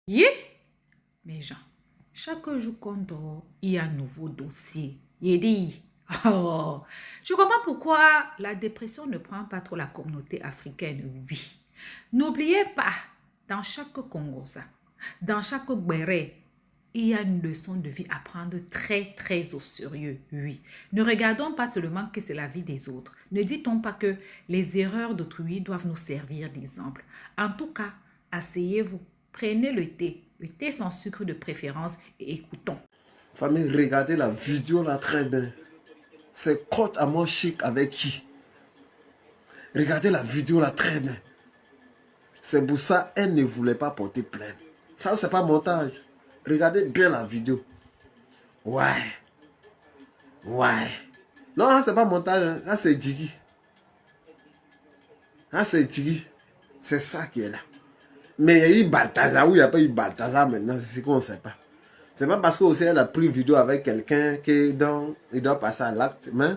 Yeah, mes gens, chaque jour qu'on dort, il y a un nouveau dossier. Il dit, oh, je comprends pourquoi la dépression ne prend pas trop la communauté africaine, oui. N'oubliez pas, dans chaque Congosa, dans chaque Béré, il y a une leçon de vie à prendre très au sérieux, oui. Ne regardons pas seulement que c'est la vie des autres. Ne dit-on pas que les erreurs d'autrui doivent nous servir d'exemple. En tout cas, asseyez-vous, prenez le thé sans sucre de préférence et écoutons. Famille, regardez la vidéo là très bien. C'est Côte à mon chic avec qui? Regardez la vidéo là très bien. C'est pour ça elle ne voulait pas porter plainte. Ça, c'est pas montage. Regardez bien la vidéo. Ouais. Non, c'est pas montage. Hein. Ça, c'est Jiggy. C'est Jiggy. C'est ça qui est là. Mais il y a eu Balthazar ou il n'y a pas eu Balthazar maintenant. C'est ce qu'on ne sait pas. C'est pas parce qu'elle a pris vidéo avec quelqu'un qu'il doit passer à l'acte. Mais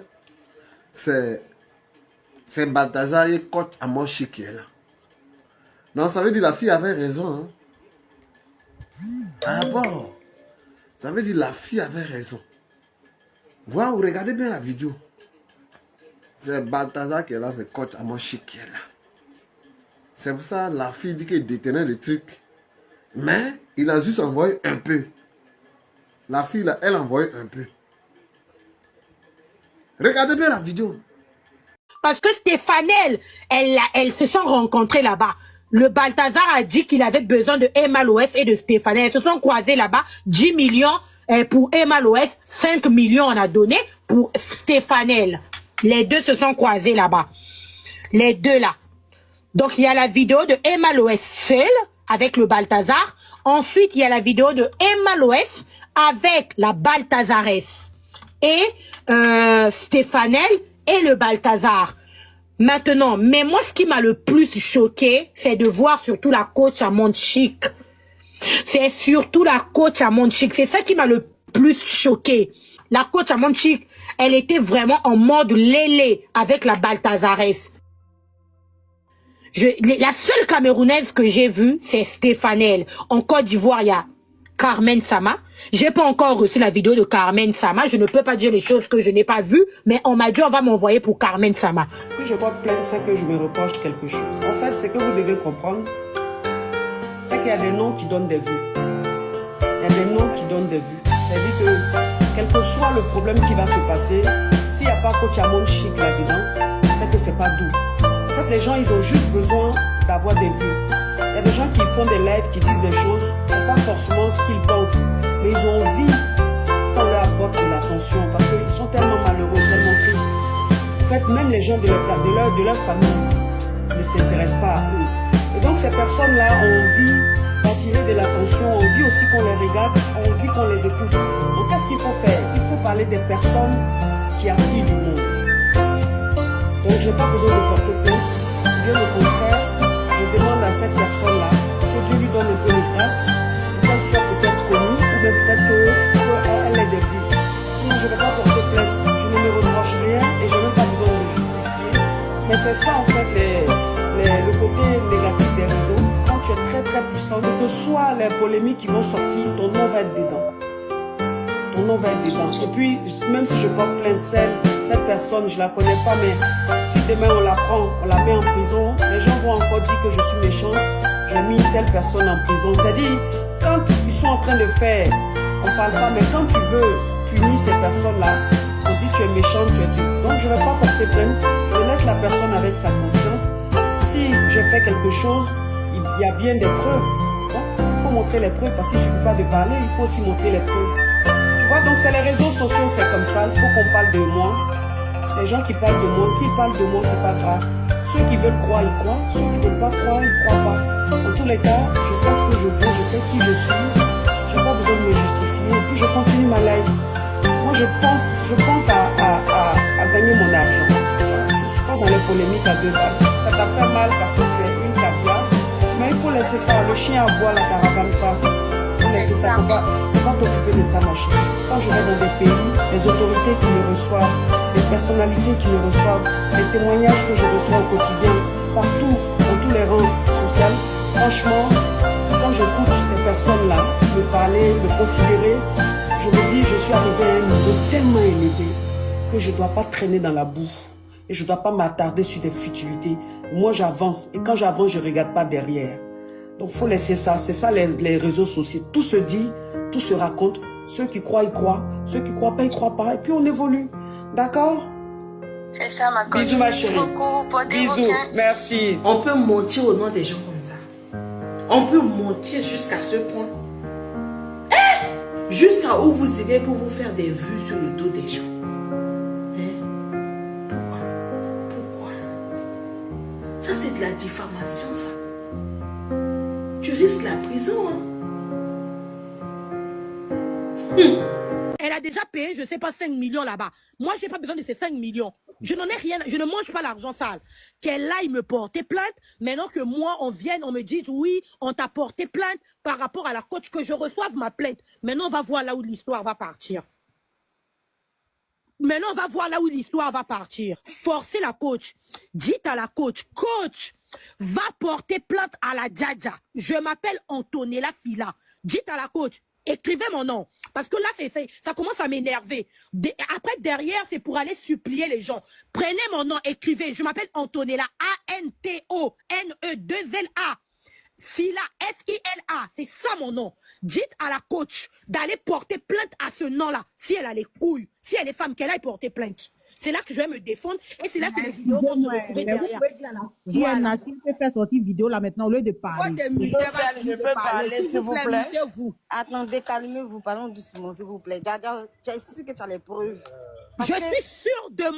c'est Balthazar et Côte à mon chic qui est là. Non, ça veut dire la fille avait raison. Hein. Ah bon? Ça veut dire la fille avait raison. Waouh, regardez bien la vidéo. C'est Balthazar qui est là, c'est Côte à mon chic qui est là. C'est pour ça la fille dit qu'il détenait le truc. Mais il a juste envoyé un peu. La fille là, elle a envoyé un peu. Regardez bien la vidéo. Parce que Stéphanel, elles se sont rencontrées là-bas. Le Balthazar a dit qu'il avait besoin de Emma Loès et de Stéphanel. Elles se sont croisées là-bas. 10 millions pour Emma Loès. 5 millions on a donné pour Stéphanel. Les deux se sont croisés là-bas. Les deux là. Donc il y a la vidéo de Emma Loès seule avec le Balthazar. Ensuite il y a la vidéo de Emma Loès avec la Balthazaresse. Et Stéphanel et le Balthazar. Maintenant, mais moi, ce qui m'a le plus choqué, c'est de voir surtout la coach à Monde Chic. C'est surtout la coach à Monde Chic. C'est ça qui m'a le plus choqué. La coach à Monde Chic, elle était vraiment en mode lélé avec la Balthazaresse. La seule Camerounaise que j'ai vue, c'est Stéphanel. En Côte d'Ivoire, il y a Carmen Sama. J'ai pas encore reçu la vidéo de Carmen Sama. Je ne peux pas dire les choses que je n'ai pas vues, mais on m'a dit on va m'envoyer pour Carmen Sama. Si je porte plainte, c'est que je me reproche quelque chose. En fait, ce que vous devez comprendre, c'est qu'il y a des noms qui donnent des vues. Il y a des noms qui donnent des vues. C'est-à-dire que, quel que soit le problème qui va se passer, s'il n'y a pas coach à Monde Chic là-dedans, c'est que c'est pas doux. En fait, les gens, ils ont juste besoin d'avoir des vues. Il y a des gens qui font des lives, qui disent des choses, c'est pas forcément ce qu'ils pensent, mais ils ont envie qu'on leur apporte de l'attention parce qu'ils sont tellement malheureux, tellement tristes. En fait, même les gens de leur famille ne s'intéressent pas à eux. Et donc ces personnes-là ont envie d'attirer de l'attention, ont envie aussi qu'on les regarde, ont envie qu'on les écoute. Donc qu'est-ce qu'il faut faire? Il faut parler des personnes qui attirent du monde. Donc je n'ai pas besoin de porter plainte, bien au contraire. Je demande à cette personne-là que Dieu lui donne un peu de grâce, qu'elle soit peut-être connue, ou bien peut-être qu'elle ait des vues. Sinon, je ne vais pas porter plainte, je ne me reproche rien et je n'ai même pas besoin de me justifier. Mais c'est ça en fait le côté négatif des réseaux. Quand tu es très puissant, quelles que soient les polémiques qui vont sortir, ton nom va être dedans. Ton nom va être dedans. Et puis, même si je porte plainte, cette personne, je ne la connais pas, mais si demain on la prend, on la met en prison, les gens vont encore dire que je suis méchante, j'ai mis telle personne en prison. C'est-à-dire, quand ils sont en train de faire, on ne parle pas, mais quand tu veux punir ces personnes-là, on dit tu es méchante, tu es dur. Donc je ne vais pas porter plainte, je laisse la personne avec sa conscience. Si je fais quelque chose, il y a bien des preuves. Donc, il faut montrer les preuves, parce qu'il ne suffit pas de parler, il faut aussi montrer les preuves. Donc c'est les réseaux sociaux, c'est comme ça, il faut qu'on parle de moi. Les gens qui parlent de moi, qui parlent de moi, c'est pas grave. Ceux qui veulent croire, ils croient. Ceux qui veulent pas croire, ils croient pas. En tous les cas, je sais ce que je veux, je sais qui je suis. J'ai pas besoin de me justifier. Et puis je continue ma life. Moi je pense à gagner mon argent. Je suis pas dans les polémiques à deux balles. Ça t'a fait mal parce que tu es une caviar. Mais il faut laisser ça. Le chien aboie, la caravane passe. Il faut laisser ça. Faut pas t'occuper de ça, ma chérie. Quand je vais dans des pays, les autorités qui me reçoivent, les personnalités qui me reçoivent, les témoignages que je reçois au quotidien, partout, dans tous les rangs sociaux, franchement, quand j'écoute ces personnes-là me parler, me considérer, je me dis, je suis arrivé à un niveau tellement élevé que je ne dois pas traîner dans la boue. Et je ne dois pas m'attarder sur des futilités. Moi, j'avance. Et quand j'avance, je ne regarde pas derrière. Donc, il faut laisser ça. C'est ça les réseaux sociaux. Tout se dit, tout se raconte. Ceux qui croient, ils croient. Ceux qui ne croient pas, ils ne croient pas. Et puis, on évolue. D'accord? C'est ça, ma copine. Bisous, ma Merci chérie. beaucoup. Portez-vous Bisous. bien. Merci. On peut mentir au nom des gens comme ça. On peut mentir jusqu'à ce point. Jusqu'à où vous irez pour vous faire des vues sur le dos des gens. Pourquoi? Ça, c'est de la diffamation, ça. Tu risques la prison, hein. Elle a déjà payé, je ne sais pas, 5 millions là-bas. Moi, je n'ai pas besoin de ces 5 millions. Je n'en ai rien, je ne mange pas l'argent sale. Qu'elle aille me porter plainte, maintenant que moi, on vienne, on me dise, oui, on t'a porté plainte par rapport à la coach, que je reçoive ma plainte. Maintenant, on va voir là où l'histoire va partir. Maintenant, on va voir là où l'histoire va partir. Forcez la coach. Dites à la coach, coach, va porter plainte à la Djadja. Je m'appelle Antonella Fila. Dites à la coach, écrivez mon nom. Parce que là, ça commence à m'énerver. Après, derrière, c'est pour aller supplier les gens. Prenez mon nom, écrivez. Je m'appelle Antonella, A-N-T-O-N-E-2-L-A. Fila, F-I-L-A. C'est ça mon nom. Dites à la coach d'aller porter plainte à ce nom-là. Si elle a les couilles, si elle est femme, qu'elle aille porter plainte. C'est là que je vais me défendre et c'est là que les vidéos vont se retrouver derrière. Si elle n'a pas fait sortir vidéo là maintenant au lieu de parler. Je peux parler, s'il vous plaît. Attendez, calmez-vous, parlons doucement, s'il vous plaît. Djadja, tu es sûr que tu as les preuves? Je suis sûre de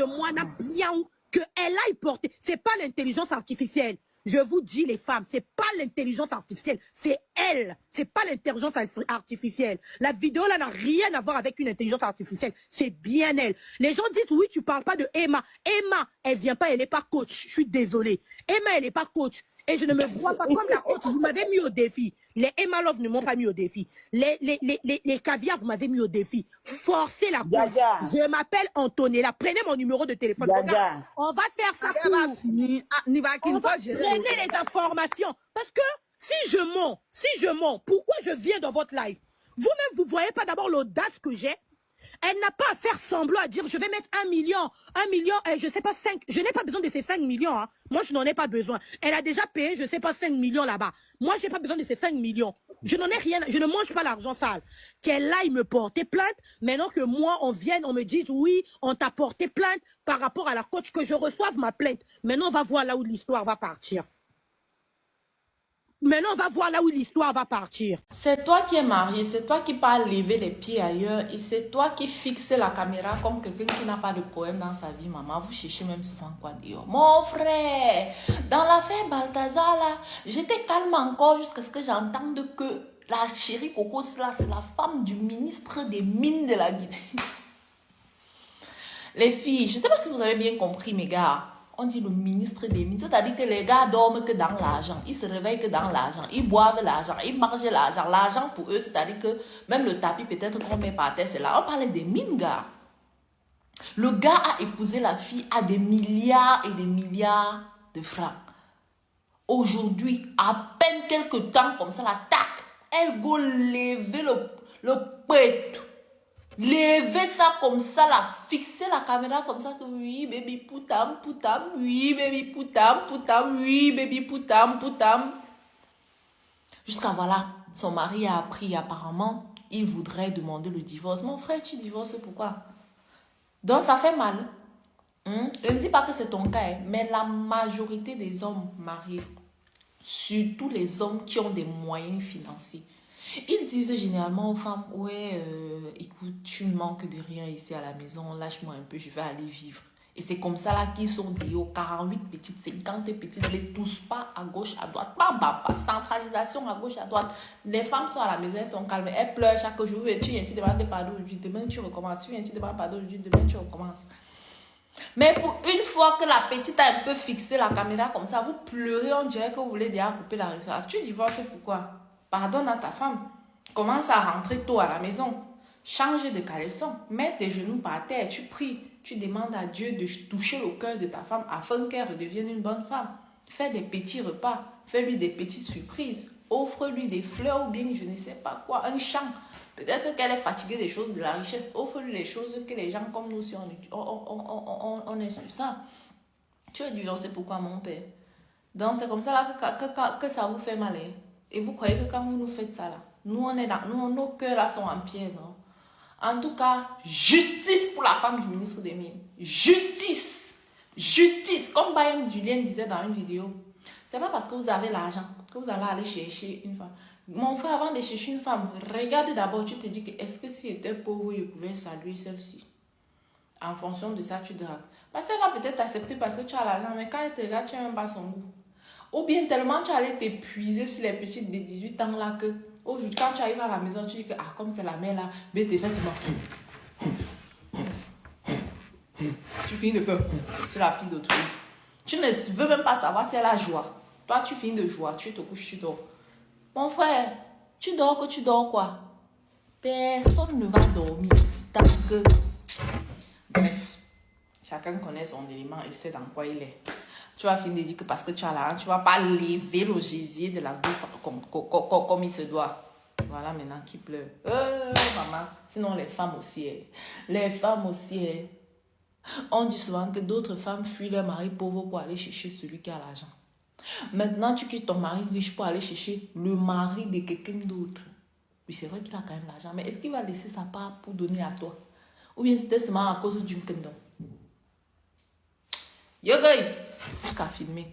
moi, Nabiaou, qu'elle aille porter. C'est pas l'intelligence artificielle. Je vous dis, les femmes, c'est pas l'intelligence artificielle, c'est elle. C'est pas l'intelligence artificielle. La vidéo là n'a rien à voir avec une intelligence artificielle. C'est bien elle. Les gens disent, oui, tu parles pas de Emma. Emma, elle vient pas, elle est pas coach. Je suis désolée. Emma, elle est pas coach. Et je ne me vois pas comme la coach. Vous m'avez mis au défi. Les Emma Love ne m'ont pas mis au défi. Les caviars, vous m'avez mis au défi. Forcez la coach. Djadja. Je m'appelle Antonella. Prenez mon numéro de téléphone. Djadja. Regarde, on va faire ça court. On va prenez les informations. Parce que si je mens, pourquoi je viens dans votre live? Vous-même, vous voyez pas d'abord l'audace que j'ai? Elle n'a pas à faire semblant à dire je vais mettre 1 million, je sais pas 5. Je n'ai pas besoin de ces 5 millions. Hein. Moi, je n'en ai pas besoin. Elle a déjà payé, je sais pas, 5 millions là-bas. Moi, je n'ai pas besoin de ces 5 millions. Je n'en ai rien, je ne mange pas l'argent sale. Qu'elle aille me porter plainte, maintenant que moi, on vienne, on me dise oui, on t'a porté plainte par rapport à la coach, que je reçoive ma plainte. Maintenant, on va voir là où l'histoire va partir. Maintenant, on va voir là où l'histoire va partir. C'est toi qui es marié, c'est toi qui pas lever les pieds ailleurs et c'est toi qui fixes la caméra comme quelqu'un qui n'a pas de poème dans sa vie, maman. Vous cherchez même souvent quoi dire. Mon frère, dans l'affaire Balthazar, là, j'étais calme encore jusqu'à ce que j'entende que la chérie Coco, là, c'est la femme du ministre des Mines de la Guinée. Les filles, je ne sais pas si vous avez bien compris, mes gars. On dit le ministre des Mines, c'est-à-dire que les gars dorment que dans l'argent, ils se réveillent que dans l'argent, ils boivent l'argent, ils mangent l'argent. L'argent pour eux, c'est-à-dire que même le tapis peut-être qu'on met par terre, c'est là. On parlait des mines, gars. Le gars a épousé la fille à des milliards et des milliards de francs. Aujourd'hui, à peine quelques temps comme ça, la tac, elle go lever le pète. Lever ça comme ça là, fixer la caméra comme ça que oui baby poutam, oui baby poutam, oui baby poutam. Jusqu'à voilà, son mari a appris apparemment, il voudrait demander le divorce. Mon frère, tu divorces pourquoi? Donc ça fait mal. Je ne dis pas que c'est ton cas, mais la majorité des hommes mariés, surtout les hommes qui ont des moyens financiers, ils disent généralement aux femmes, ouais, écoute, tu manques de rien ici à la maison, lâche-moi un peu, je vais aller vivre. Et c'est comme ça là qu'ils sont des 48 petites, 50 petites, ne les touche pas à gauche, à droite, pas, centralisation à gauche, à droite. Les femmes sont à la maison, elles sont calmes, elles pleurent chaque jour, et tu viens, tu demandes pardon aujourd'hui, demain tu recommences, tu viens, tu demandes pardon aujourd'hui, demain tu recommences. Mais pour une fois que la petite a un peu fixé la caméra comme ça, vous pleurez, on dirait que vous voulez déjà couper la respiration. Tu divorces pourquoi? Pardonne à ta femme. Commence à rentrer tôt à la maison. Change de caleçon. Mets tes genoux par terre. Tu pries. Tu demandes à Dieu de toucher le cœur de ta femme afin qu'elle redevienne une bonne femme. Fais des petits repas. fais-lui des petites surprises, offre-lui des fleurs ou bien je ne sais pas quoi, un champ. Peut-être qu'elle est fatiguée des choses de la richesse, offre-lui les choses que les gens comme nous, si on est sur ça. Tu es divorcé, pourquoi mon père? Donc c'est comme ça là que ça vous fait mal. Hein? Et vous croyez que quand vous nous faites ça là, nous on est dans, nos cœurs là sont en pierre, non? En tout cas, justice pour la femme du ministre des Mines. Justice. Justice. Comme Bayem Julien disait dans une vidéo. C'est pas parce que vous avez l'argent que vous allez aller chercher une femme. Mon frère, avant de chercher une femme, regarde d'abord, tu te dis que est-ce que si j'étais pauvre, je pouvais saluer celle-ci. En fonction de ça, tu dragues. Parce qu'elle va peut-être t'accepter parce que tu as l'argent, mais quand elle te regarde, tu n'as même pas son goût. Ou bien tellement tu allais t'épuiser sur les petites de 18 ans là que aujourd'hui, quand tu arrives à la maison, tu dis que comme c'est la mère là, mais t'es fait c'est bon. Tu finis de faire sur la fille d'autrui. Tu ne veux même pas savoir si elle a joie. Toi, tu finis de joie, tu te couches, tu dors. Mon frère, tu dors que tu dors quoi? Personne ne va dormir tant que... Bref, chacun connaît son élément et sait dans quoi il est. Tu vas finir de dire que parce que tu as l'argent, tu ne vas pas lever le gésier de la bouffe comme il se doit. Voilà maintenant qui pleure. Maman. Sinon les femmes aussi. Les femmes aussi. On dit souvent que d'autres femmes fuient leur mari pauvre pour aller chercher celui qui a l'argent. Maintenant, tu quittes ton mari riche pour aller chercher le mari de quelqu'un d'autre. Oui, c'est vrai qu'il a quand même l'argent, mais est-ce qu'il va laisser sa part pour donner à toi? Ou bien c'était seulement à cause d'une condom? Yo, gars, jusqu'à filmer.